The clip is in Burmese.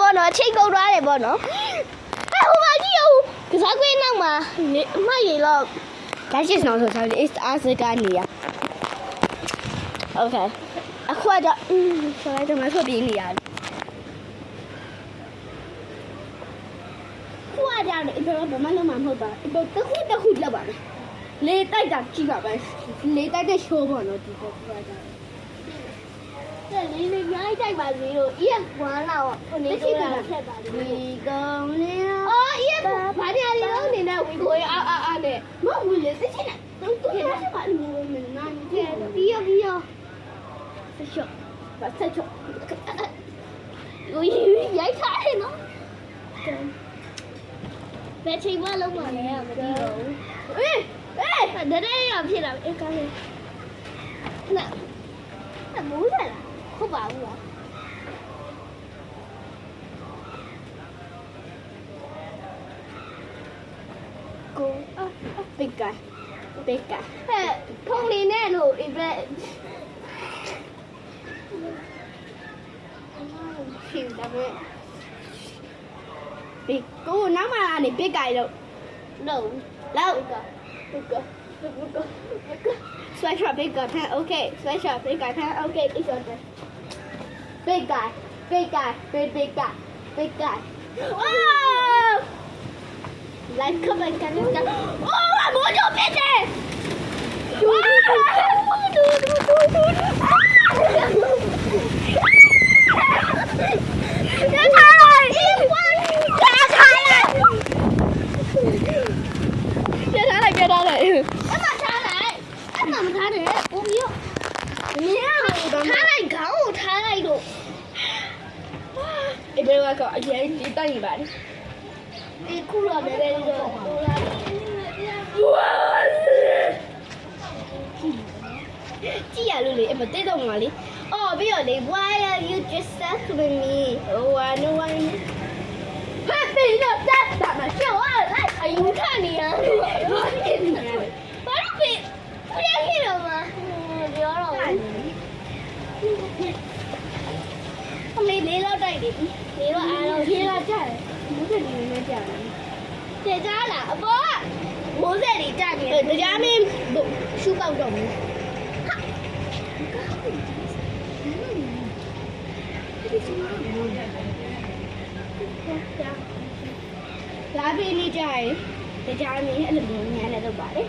ဘောနော်ချိန်ကုန်သွားတယ်ဘောနော်ဟိုမှာကြည့်ဦးကစားကွင်းနောက်မှာအမရေတော့ဒါရှိစနော်ဆိုတော့ is as ကနေရ Okay အခုတော့ဆိုတော့မဆိုပြင်းနေရတယ်ခုအကြတယ်ဘယ်တော့မှလုံးမဟုတ်ပါဘူးတခုလောက်ပါလေလေတိုက်တာကြည့်ပါပဲလေတိုက်တဲ့ show ပေါ့နော်ဒီခုအကြတယ်လေလေရိုက်တိုက်ပါလေတို့ EF1 လောက်ဟိုနေတော့ဖြတ်ပါလေဒီကောင်လေးအော် EF ဘာညာလေးလုံးနေနဲ့ဝီကိုရအားနဲ့မဟုတ်ဘူးလေသိချင်တယ်သူရရှိပါလို့မင်းနာနေတယ်ပြီးရောဆက်ချောဆက်ချောရိုက်ထားတယ်နော်ဘယ်ချိန်မှလုံးမလဲမသိတော့ဘူးအေးဒါနဲ့ရဖြစ်လာအေးကောင်းလေနာမိုးတယ်လားဟုတ်ပါဘူးလားကိုbig guy ဟဲ့ဖုန်းလေးနဲ့လို့ event ဖြစ်တယ်ဗျbig ကိုနောက်မှကနေ big guy လို့ no လောက် Sweatshirt big guy pen okay sweatshirt big guy pen okay it's on there big guy big guy oh like come on can you oh I'm on your business Get out of here. Em mà tha lại. Em mà tha để uống nhiều. Tha lại gạo, tha lại đồ. Em bây giờ có gì đi tay gì bạn? Đi khu lợn để đây rồi. Chị à Lily, em mà tới đâu mà đi? Oh, bây giờ đi why are you just stuck with me? Oh, I know why. Happy no that mà show up lại ai muốn看你啊？ဘာလို့ပြရခဲ့တော့မပြောတော့ဘူးအမေလေးလောက်တိုက်တယ်လေးတော့အားလုံးလေးလောက်ကြတယ်မိုးစက်တွေနဲ့ကြတယ်ကြလားအပေါ်ကမိုးစက်တွေကြတယ်တရားမင်းရှူပေါက်တော့ဘူးလာပေးနေကြတယ်တရားမင်းအဲ့လိုမျိုးညာနဲ့လုပ်ပါလေ